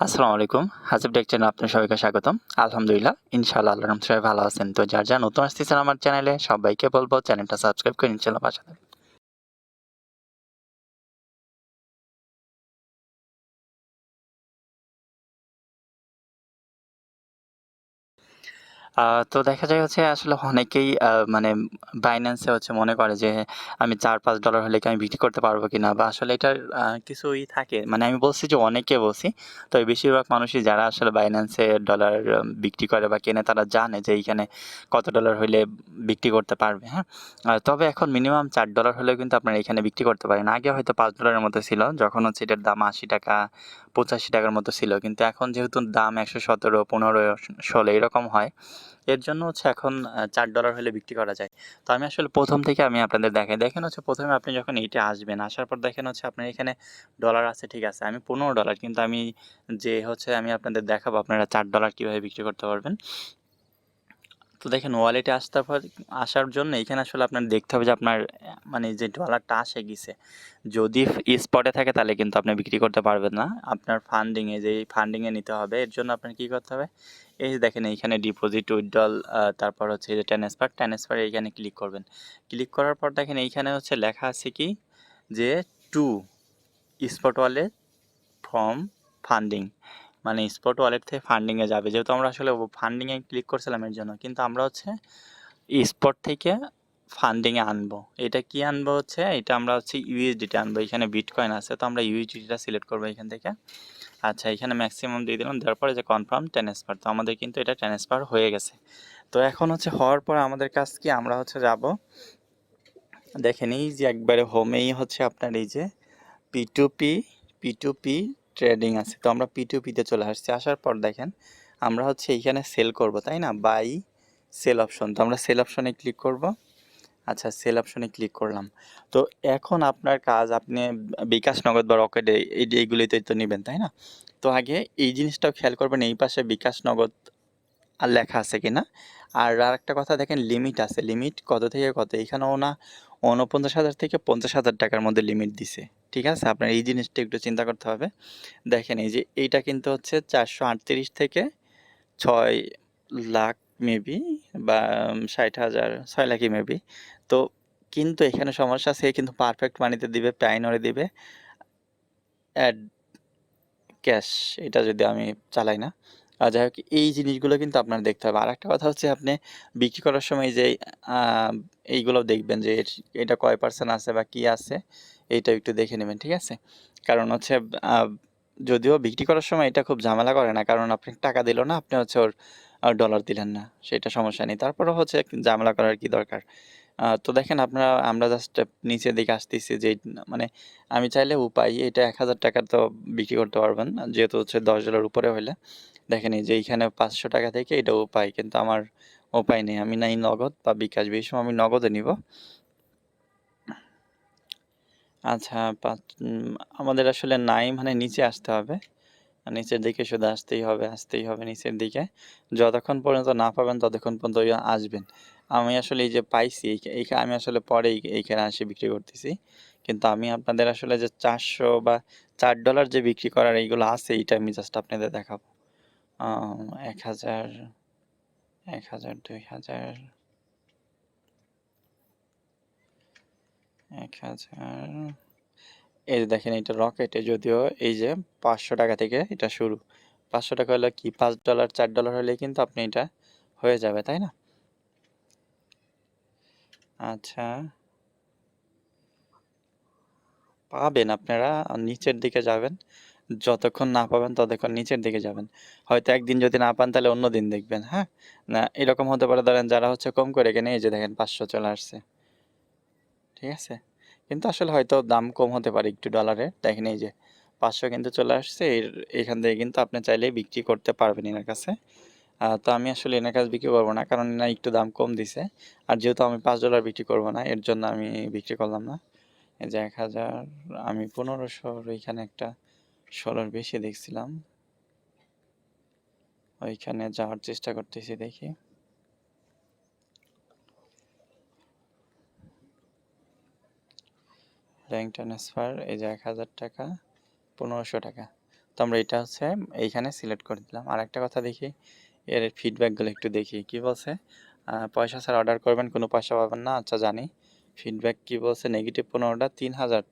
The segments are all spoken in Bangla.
আসসালামু আলাইকুম। হাসিব টেক চ্যানেলে আপনাদের সবাইকে স্বাগতম। আলহামদুলিল্লাহ, ইনশাআল্লাহ আল্লাহর রহমতে সবাই ভালো আছেন। তো যারা নতুন আসতেছেন আমার চ্যানেলে সবাইকে বলবো চ্যানেলটা সাবস্ক্রাইব করে ইনশাআল্লাহ পাশে থাকবেন। তো দেখা যায় হচ্ছে আসলে অনেকেই মানে Binance এ হচ্ছে মনে করে যে আমি $4-5 হলে কি আমি বিক্রি করতে পারবো কিনা, বা আসলে এটার কিছুই থাকে। মানে আমি বলছি যে অনেকে বলছি। তবে বেশিরভাগ মানুষই যারা আসলে Binance এ ডলার বিক্রি করে বা কেনে তারা জানে যে এইখানে কত ডলার হইলে বিক্রি করতে পারবে, হ্যাঁ? তবে এখন মিনিমাম $4 হলেও কিন্তু আপনারা এখানে বিক্রি করতে পারেন। আগে হয়তো $5 মতো ছিল, যখন হচ্ছে এটার দাম ৳80, ৳85 মতো ছিল। কিন্তু এখন যেহেতু দাম 117, 15, 16 এরকম হয়, এর জন্য হচ্ছে এখন $4 হলে বিক্রি করা যায়। তো আমি আসলে ১ম থেকে আমি আপনাদের দেখাই। দেখেন হচ্ছে ১ম এ আপনি যখন এইটা আসবেন, আসার পর দেখেন হচ্ছে আপনার এখানে ডলার আছে, ঠিক আছে। আমি $15, কিন্তু আমি যে হচ্ছে আমি আপনাদের দেখাবো আপনারা $4 কিভাবে বিক্রি করতে পারবেন। তো দেখেন ওয়ালেটে আসার জন্য এখানে আসলে আপনার দেখতে হবে যে আপনার মানে যে ডলারটা আসে গেছে। যদি স্পটে থাকে তাহলে কিন্তু আপনি বিক্রি করতে পারবেন না। আপনার ফান্ডিংয়ে, যে ফান্ডিংয়ে নিতে হবে, এর জন্য আপনার কী করতে হবে? এই যে দেখেন এইখানে ডিপোজিট, উইথড্রল, তারপর হচ্ছে এই যে ট্রান্সফার এইখানে ক্লিক করবেন। ক্লিক করার পর দেখেন এইখানে হচ্ছে লেখা আছে কি যে two spot wallet from funding, মানে স্পট ওয়ালেট থেকে ফান্ডিংয়ে যাবে। যেহেতু আমরা আসলে ফান্ডিংয়ে ক্লিক করছিলাম এর জন্য, কিন্তু আমরা হচ্ছে স্পট থেকে ফান্ডিংয়ে আনবো। এটা কি আনবো হচ্ছে, এটা আমরা হচ্ছে ইউএসডিটি আনবো। এখানে বিটকয়েন আছে, তো আমরা ইউএসডিটা সিলেক্ট করবো এখান থেকে। আচ্ছা, এখানে ম্যাক্সিমাম দিয়ে দিলাম, দেওয়ার পরে যে কনফার্ম ট্রান্সফার। তো আমাদের কিন্তু এটা ট্রান্সফার হয়ে গেছে। তো এখন হচ্ছে হওয়ার পর আমাদের কাজ কি, আমরা হচ্ছে যাব, দেখেন এই যে একবারে হোমেই হচ্ছে আপনার এই যে পি টু পি ট্রেডিং আছে। তো আমরা পি2পিতে চলে আসছি। আসার পর দেখেন আমরা হচ্ছে এইখানে সেল করব, তাই না? Buy sell option. তো আমরা সেল অপশনে ক্লিক করব। আচ্ছা, সেল অপশনে ক্লিক করলাম। তো এখন আপনার কাজ, আপনি বিকাশ, নগদ বা রকেট এইগুলিতে তো নেবেন, তাই না? তো আগে এই জিনিসটাও খেয়াল করবেন, এই পাশে বিকাশ, নগদ আর লেখা আছে কিনা। আর আরেকটা কথা দেখেন, লিমিট আছে। লিমিট কত থেকে কত? এখানেও না ৪৯,০০০ থেকে ৫০,০০০ টাকার মধ্যে লিমিট দিছে। ঠিক আছে, আপনার এই জিনিসটা একটু চিন্তা করতে হবে। দেখেন এই যে এইটা কিন্তু হচ্ছে ৪৩৮ থেকে ৬ লাখ মেবি, বা ৬০,০০০, ৬ লাখই মেবি। তো কিন্তু এখানে সমস্যা আছে, কিন্তু পারফেক্ট মানিতে দিবে, পাইনরে দিবে, অ্যাড ক্যাশ, এটা যদি আমি চালাই না। যাই হোক, এই জিনিসগুলো কিন্তু আপনার দেখতে হবে। আরেকটা কথা হচ্ছে, আপনি বিক্রি করার সময় যে এইগুলো দেখবেন যে এটা কয় পার্সেন্ট আছে বা কি আছে, এইটা একটু দেখে নেবেন, ঠিক আছে? কারণ হচ্ছে যদিও বিক্রি করার সময় এটা খুব ঝামেলা করে না, কারণ আপনি টাকা দিল না, আপনি হচ্ছে ওর ডলার দিলেন না, সেটা সমস্যা নেই। তারপরেও হচ্ছে ঝামেলা করার কি দরকার? তো দেখেন আমরা জাস্ট নিচের দিকে আসতেছি, যে মানে আমি চাইলে উপায়, এটা ১,০০০ টাকার তো বিক্রি করতে পারবেন, যেহেতু হচ্ছে $10 উপরে হইলে। দেখেন এই যে এইখানে ৫০০ টাকা থেকে এটা উপায়, কিন্তু আমার উপায় নেই। আমি নাই নগদ বা বিকাশ, বেশি সময় আমি নগদে নিব। আচ্ছা, আমাদের আসলে নাই, মানে নিচে আসতে হবে। নিচের দিকে শুধু আসতেই হবে নিচের দিকে। যতক্ষণ পর্যন্ত না পাবেন ততক্ষণ পর্যন্ত আসবেন। আমি আসলে এই যে পাইছি, আমি আসলে পরে এইখানে এসে বিক্রি করতেছি। কিন্তু আমি আপনাদের আসলে যে ৪০০ বা $4 যে বিক্রি করার এইগুলো আছে, এইটা আমি জাস্ট আপনাদের দেখাবো। ১,০০০, ১,০০০, ২,০০০, ১,০০০। এই যে দেখেন, এটা রকেটে, যদিও এই যে ৫০০ টাকা থেকে এটা শুরু। ৫০০ টাকা হলে কি, $5, $4 হলে কিন্তু আপনি এটা হয়ে যাবে, তাই না? আচ্ছা, পাবেন আপনারা, নিচের দিকে যাবেন। যতক্ষণ না পাবেন ততক্ষণ নিচের দিকে যাবেন। হয়তো একদিন যদি না পান তাহলে অন্য দিন দেখবেন, হ্যাঁ? না এরকম হতে পারে, ধরেন যারা হচ্ছে কম করে কেনে, এই যে দেখেন ৫০০ চলে আসছে, ঠিক আছে? কিন্তু আসলে হয়তো দাম কম হতে পারে একটু ডলারের। দেখেন এই যে ৫০০ কিন্তু চলে আসছে, এখান থেকে কিন্তু আপনি চাইলেই বিক্রি করতে পারবেন এনার কাছে। তো আমি আসলে এনার কাছে বিক্রি করবো না, কারণ এনার একটু দাম কম দিছে। আর যেহেতু আমি $5 বিক্রি করবো না, এর জন্য আমি বিক্রি করলাম না। এই যে ১,০০০, আমি ১৫০০, ওইখানে একটা ১৬-র বেশি দেখছিলাম, ওইখানে যাওয়ার চেষ্টা করতেছি, দেখি। ব্যাংক ট্রান্সফার, এই যে ১,০০০ টাকা, ১৫০০ টাকা। তো আমরা এটা হচ্ছে এইখানে সিলেক্ট করে দিলাম। আর একটা কথা দেখি, এর ফিডব্যাকগুলো একটু দেখি কি বলছে। পয়সা ছাড়া অর্ডার করবেন, কোনো পয়সা পাবেন না। আচ্ছা জানি। ফিডব্যাক কি বলছে, নেগেটিভ 15টা 3000।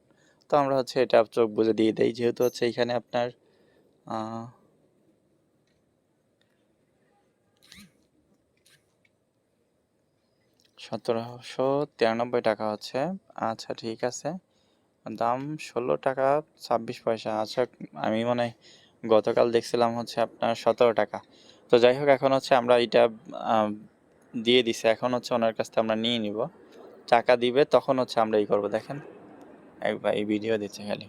তো আমরা হচ্ছে এটা চোখ বুজে দিয়ে দেই, যেহেতু হচ্ছে এইখানে আপনার 1793 টাকা হচ্ছে। আচ্ছা ঠিক আছে, দাম 16 টাকা 26 পয়সা। আচ্ছা, আমি মনে হয় গতকাল দেখছিলাম হচ্ছে আপনার 17 টাকা। তো যাই হোক, এখন হচ্ছে আমরা এটা দিয়ে দিছে, এখন হচ্ছে ওনার কাছ থেকে আমরা নিয়ে নিব। টাকা দিবে তখন হচ্ছে আমরা এই করবো। দেখেন একবার এই ভিডিও দিচ্ছে খালি,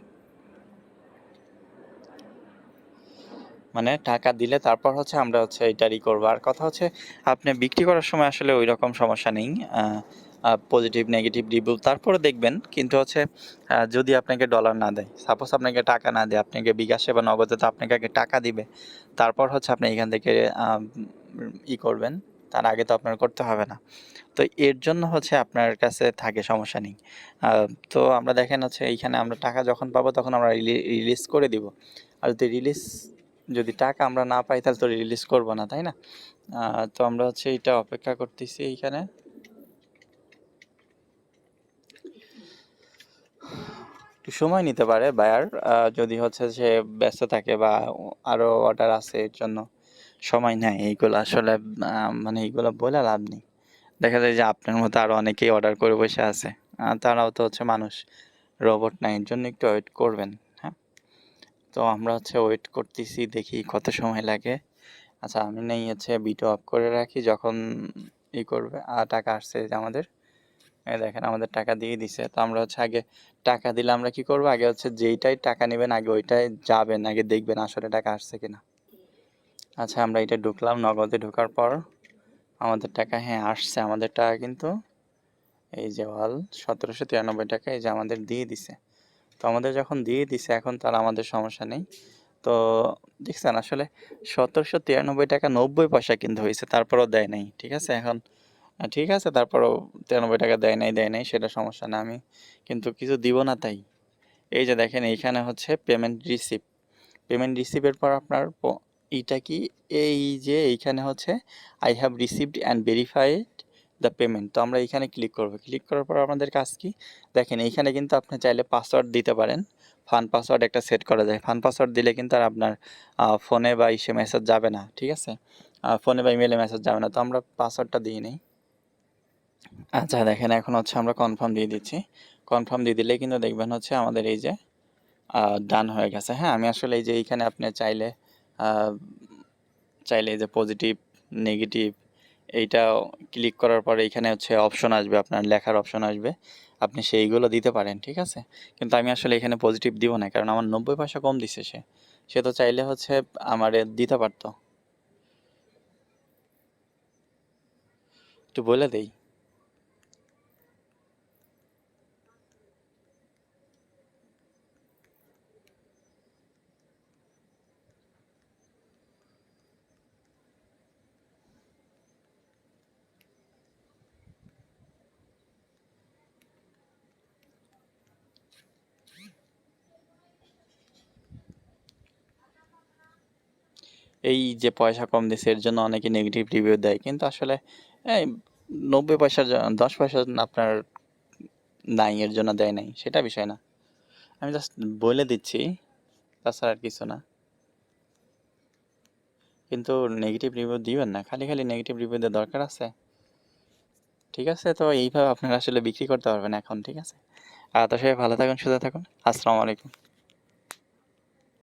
মানে টাকা দিলে তারপর হচ্ছে আমরা হচ্ছে এটারই করবো। আর কথা হচ্ছে, আপনি বিক্রি করার সময় আসলে ওই রকম সমস্যা নেই, পজিটিভ নেগেটিভ রিভিউ তারপরে দেখবেন। কিন্তু হচ্ছে যদি আপনাকে ডলার না দেয়, সাপোজ আপনাকে টাকা না দেয়, আপনাকে বিকাশে বা নগদে তো আপনাকে আগে টাকা দিবে, তারপর হচ্ছে আপনি এখান থেকে করবেন। তার আগে তো আপনার করতে হবে না। তো এর জন্য হচ্ছে আপনার কাছে থাকে, সমস্যা নেই। তো আমরা দেখেন হচ্ছে এইখানে আমরা টাকা যখন পাবো তখন আমরা রিলিজ করে দিব। আর যদি টাকা আমরা না পাই তাহলে তো রিলিজ করব না, তাই না? তো আমরা হচ্ছে এটা অপেক্ষা করতেছি এইখানে। একটু সময় নিতে পারে বায়ার, যদি হচ্ছে সে ব্যস্ত থাকে বা আরো অর্ডার আছে, এর জন্য সময় নেয়। এইগুলো আসলে মানে এইগুলো বলে লাভ নেই। দেখা যায় যে আপনার মতো আরো অনেকেই অর্ডার করে বসে আছে, তারাও তো হচ্ছে মানুষ, রোবট না। এর জন্য একটু ওয়েট করবেন। হ্যাঁ, তো আমরা হচ্ছে ওয়েট করতেছি, দেখি কত সময় লাগে। আচ্ছা, আমি নেই হচ্ছে ভিডিও অফ করে রাখি, যখন করবে। আর টাকা আসছে যে আমাদের, এই দেখেন আমাদের টাকা দিয়ে দিছে। তো আমরা হচ্ছে আগে টাকা দিলে আমরা কি করবো, আগে হচ্ছে যেইটাই টাকা নেবেন আগে ওইটাই যাবেন, আগে দেখবেন আসলে টাকা আসছে কিনা। আচ্ছা, আমরা এটা ঢুকলাম, নগদে ঢোকার পর আমাদের টাকা, হ্যাঁ আসছে আমাদের টাকা, কিন্তু এই যে 1793 টাকা এই যে আমাদের দিয়ে দিছে। তো আমাদের যখন দিয়ে দিছে, এখন তার আমাদের সমস্যা নেই। তো দেখছেন আসলে 1793 টাকা 90 পয়সা কিন্তু হয়েছে, তারপরও দেয় নাই। ঠিক আছে, এখন ঠিক আছে, তারপরও 93 টাকা দেয় নাই সেটা সমস্যা না। আমি কিন্তু কিছু দিব না তাই। এই যে দেখেন এইখানে হচ্ছে পেমেন্ট রিসিভের পর আপনার এইটা কি, এই যে এইখানে হচ্ছে I have received and verified the payment. তো আমরা এইখানে ক্লিক করব। ক্লিক করার পর আমাদের কাজ কি, দেখেন এইখানে কিন্তু আপনি চাইলে পাসওয়ার্ড দিতে পারেন। ফান পাসওয়ার্ড একটা সেট করা যায়। ফান পাসওয়ার্ড দিলে কিন্তু আর আপনার ফোনে বা ইসে মেসেজ যাবে না। ঠিক আছে, ফোনে বা ইমেলে মেসেজ যাবে না। তো আমরা পাসওয়ার্ডটা দিয়ে নিই। আচ্ছা দেখেন, এখন হচ্ছে আমরা কনফার্ম দিয়ে দিচ্ছি। কনফার্ম দিয়ে দিলে কিন্তু দেখবেন হচ্ছে আমাদের এই যে ডান হয়ে গেছে। হ্যাঁ, আমি আসলে এই যে এইখানে আপনি চাইলে এই যে পজিটিভ নেগেটিভ এইটা ক্লিক করার পরে এইখানে হচ্ছে অপশন আসবে, আপনার লেখার অপশন আসবে, আপনি সেইগুলো দিতে পারেন। ঠিক আছে, কিন্তু আমি আসলে এখানে পজিটিভ দিব না, কারণ আমার 90 পয়সা কম দিছে সে তো চাইলে হচ্ছে আমার দিতে পারতো। একটু বলে দেই। এই যে পয়সা কম দিছে এর জন্য অনেকে নেগেটিভ রিভিউ দেয়, কিন্তু আসলে এই 90 পয়সার 10 পয়সা আপনার নাই, এর জন্য দেয় নাই, সেটা বিষয় না। আমি জাস্ট বলে দিচ্ছি, তাছাড়া আর কিছু না। কিন্তু নেগেটিভ রিভিউ দিবেন না, খালি খালি নেগেটিভ রিভিউ দেওয়ার দরকার আছে? ঠিক আছে, তো এইভাবে আপনারা আসলে বিক্রি করতে পারবেন এখন। ঠিক আছে, তো সবাই ভালো থাকুন, সুস্থ থাকুন। আসসালামু আলাইকুম।